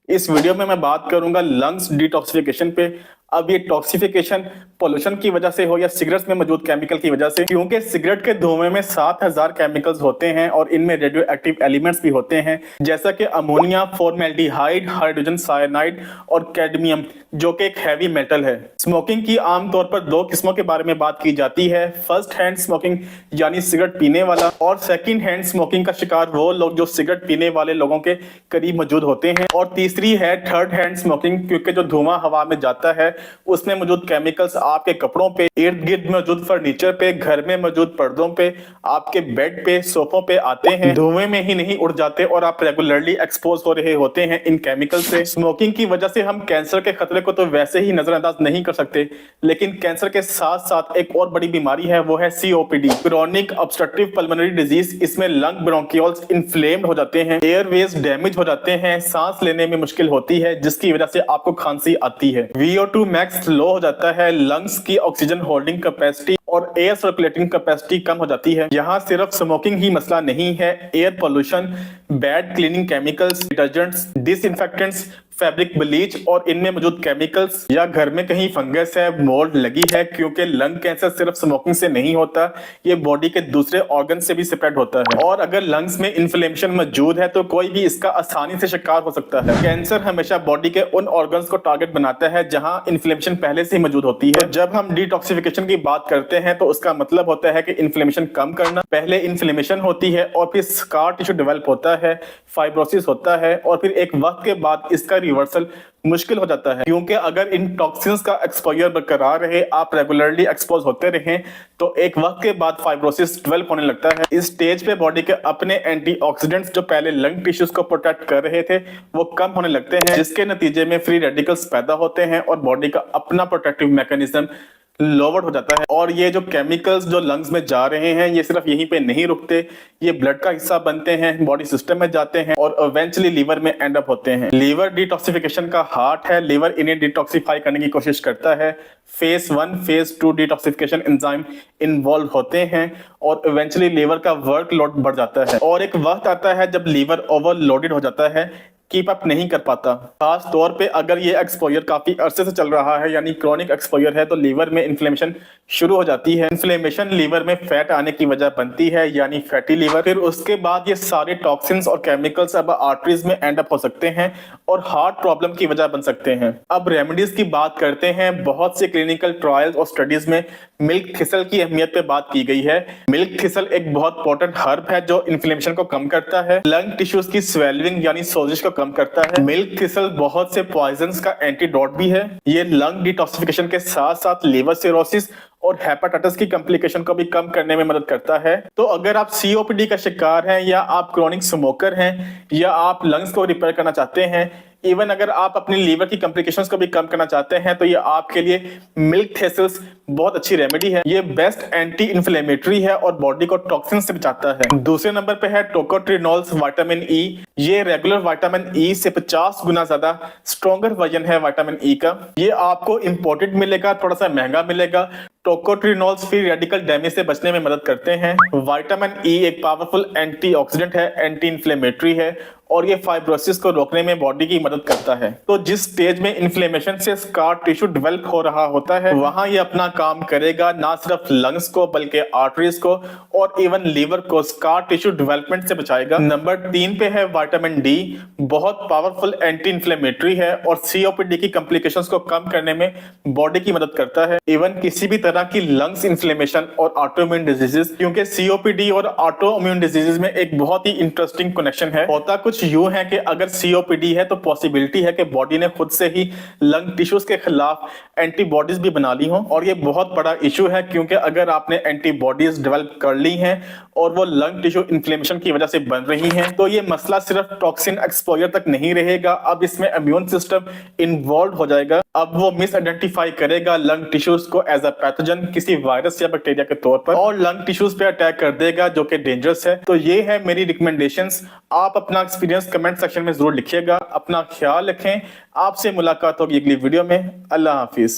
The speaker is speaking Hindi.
इस वीडियो में मैं बात करूंगा लंग्स डिटॉक्सिफिकेशन पे। अब ये टॉक्सिफिकेशन पोल्यूशन की वजह से हो या सिगरेट्स में मौजूद केमिकल की वजह से, क्योंकि सिगरेट के धुएं में 7000 केमिकल्स होते हैं और इनमें रेडियो एक्टिव एलिमेंट्स भी होते हैं, जैसा कि अमोनिया, फॉर्मेल्डिहाइड, हाइड्रोजन साइनाइड और कैडमियम, जो कि एक हैवी मेटल है। स्मोकिंग की आमतौर पर दो किस्मों के बारे में बात की जाती है। फर्स्ट हैंड स्मोकिंग यानी सिगरेट पीने वाला, और सेकंड हैंड स्मोकिंग का शिकार वो लोग जो सिगरेट पीने वाले लोगों के करीब मौजूद होते हैं। और तीसरी है थर्ड हैंड स्मोकिंग, क्योंकि जो धुआं हवा में जाता है उसमें मौजूद केमिकल्स आपके कपड़ों पे, इर्द गिर्द मौजूद फर्नीचर पे, घर में मौजूद पर्दों पे, आपके बेड पे, सोफों पे आते हैं। धुएं में ही नहीं उड़ जाते और आप रेगुलरली एक्सपोज हो रहे होते हैं इन केमिकल से। स्मोकिंग की वजह से हम कैंसर के खतरे को तो वैसे ही नजरअंदाज नहीं कर सकते, लेकिन कैंसर के साथ साथ एक और बड़ी बीमारी है, वो है COPD, chronic obstructive pulmonary disease. इसमें लंग ब्रोंकियोल्स इन्फ्लेम्ड हो जाते हैं, एयरवेज डैमेज हो जाते हैं, सांस लेने में मुश्किल होती है, जिसकी वजह से आपको खांसी आती है। VO2 मैक्स लो हो जाता है, लंग्स की ऑक्सीजन होल्डिंग कैपेसिटी और एयर सर्कुलेटिंग कैपेसिटी कम हो जाती है। यहाँ सिर्फ स्मोकिंग ही मसला नहीं है, air pollution, bad cleaning chemicals, detergents, disinfectants, fabric bleach और इनमें मौजूद केमिकल्स, या घर में कहीं फंगस है, मोल्ड लगी है, क्योंकि लंग कैंसर सिर्फ स्मोकिंग से नहीं होता, ये बॉडी के दूसरे ऑर्गन से भी स्प्रेड होता है। और अगर लंग्स में इन्फ्लेमेशन मौजूद है तो कोई भी इसका आसानी से शिकार हो सकता है। कैंसर हमेशा बॉडी के उन ऑर्गन्स को टारगेट बनाता है जहां इन्फ्लेमेशन पहले से ही मौजूद होती है। तो जब हम डिटॉक्सिफिकेशन की बात करते हैं तो उसका मतलब होता है कि इन्फ्लेमेशन कम करना। पहले इन्फ्लेमेशन होती है और फिर स्कार टिश्यू डेवलप होता है, फाइब्रोसिस होता है, और फिर एक वक्त के बाद इसका रिवर्सल मुश्किल हो जाता है, क्योंकि अगर इन टॉक्सिन्स का एक्सपोजर बरकरार रहे, आप रेगुलरली एक्सपोज होते रहें, तो एक वक्त के बाद फाइब्रोसिस डेवलप होने लगता है। इस स्टेज पे बॉडी के अपने एंटीऑक्सीडेंट्स जो पहले लंग टिश्यूज को प्रोटेक्ट कर रहे थे वो कम होने लगते हैं, जिसके नतीजे में फ्री रेडिकल्स पैदा होते हैं और बॉडी का अपना प्रोटेक्टिव मैकेनिज्म लोवर्ड हो जाता है। और ये जो केमिकल्स जो लंग्स में जा रहे हैं ये सिर्फ यहीं पे नहीं रुकते, ये ब्लड का हिस्सा बनते हैं, बॉडी सिस्टम में जाते हैं और इवेंचुअली लीवर में एंड अप होते हैं। लीवर डिटॉक्सिफिकेशन का हार्ट है, लीवर इन्हें डिटॉक्सिफाई करने की कोशिश करता है। Phase 1 phase 2 detoxification enzyme involve होते हैं और इवेंचुअली लीवर का वर्कलोड बढ़ जाता है, और एक वक्त आता है जब लीवर ओवरलोडेड हो जाता है, कीप अप नहीं कर पाता। खास तौर पे अगर ये एक्सपोजर काफी अरसे से चल रहा है यानी क्रॉनिक एक्सपोजर है, तो लीवर में इन्फ्लेमेशन शुरू हो जाती है। इन्फ्लेमेशन लीवर में फैट आने की वजह बनती है यानी फैटी लीवर। फिर उसके बाद ये सारे टॉक्सिन्स और केमिकल्स अब आर्टरीज में एंड अप हो सकते हैं और हार्ट प्रॉब्लम की वजह बन सकते हैं। अब रेमेडीज की बात करते हैं। बहुत से क्लिनिकल ट्रायल्स और स्टडीज में मिल्क थिसल की अहमियत पे बात की गई है। मिल्क थिसल एक बहुत पोटेंट हर्ब है जो इन्फ्लेमेशन को कम करता है, लंग टिश्यूज की स्वेलिंग यानी सोजिश को कम करता है। मिल्क थिसल बहुत से पॉइजन्स का एंटीडोट भी है। ये लंग डिटॉक्सिफिकेशन के साथ साथ लिवर सिरोसिस और हेपेटाइटिस की कॉम्प्लिकेशन को भी कम करने में मदद करता है। तो अगर आप COPD का शिकार हैं, या आप क्रोनिक स्मोकर हैं, या आप लंग्स को रिपेयर करना चाहते हैं, इवन अगर आप अपनी लीवर की कॉम्प्लिकेशंस को भी कम करना चाहते हैं, तो ये आपके लिए मिल्क थिसल्स बहुत अच्छी रेमेडी है। ये बेस्ट एंटी इन्फ्लेमेटरी है और बॉडी को टॉक्सिन से बचाता है। दूसरे नंबर पे है टोकोट्रिनोल्स विटामिन ई। ये रेगुलर विटामिन ई से 50 गुना ज्यादा स्ट्रॉन्गर वर्जन है विटामिन ई का। ये आपको इंपोर्टेड मिलेगा, थोड़ा सा महंगा मिलेगा। टोकोट्रिनोल्स फ्री रेडिकल डैमेज से बचने में मदद करते हैं। विटामिन ई एक पावरफुल एंटीऑक्सीडेंट है, एंटी इन्फ्लेमेटरी है, और ये फाइब्रोसिस को रोकने में बॉडी की मदद करता है। तो जिस स्टेज में इन्फ्लेमेशन से स्कार टिश्यू डेवलप हो रहा होता है, वहां ये अपना काम करेगा, ना सिर्फ लंग्स को बल्कि आर्टरीज को और इवन लीवर को स्कार टिश्यू डेवलपमेंट से बचाएगा। नंबर 3 पे है विटामिन डी। बहुत पावरफुल एंटी इन्फ्लेमेटरी है और COPD की कॉम्प्लिकेशंस को कम करने में बॉडी की मदद करता है, इवन किसी भी तरह की लंग्स इन्फ्लेमेशन और ऑटोइम्यून डिजीजेस, क्योंकि COPD और ऑटोइम्यून डिजीजेस में एक बहुत ही इंटरेस्टिंग कनेक्शन है। होता कुछ यूं है कि अगर COPD है तो पॉसिबिलिटी है कि बॉडी ने खुद से ही लंग टिश्यूज के खिलाफ एंटीबॉडीज भी बना ली हो, और ये बहुत बड़ा इशू है, क्योंकि अगर आपने एंटीबॉडीज डेवलप कर ली हैं और वो लंग टिश्यू इन्फ्लेमेशन की वजह से बन रही हैं, तो ये मसला सिर्फ टॉक्सिन एक्सपोजर तक नहीं रहेगा। अब इसमें इम्यून सिस्टम इन्वॉल्व हो जाएगा। अब वो मिस आइडेंटिफाई करेगा लंग टिश्यूज को एज अ पैथोजन, किसी वायरस या बैक्टीरिया के तौर पर, और लंग टिश्यूज पे अटैक कर देगा, जो कि डेंजरस है। तो ये है मेरी रिकमेंडेशंस। आप अपना एक्सपीरियंस कमेंट सेक्शन में जरूर लिखिएगा। अपना ख्याल रखें। आपसे मुलाकात होगी अगली वीडियो में। अल्लाह हाफिज।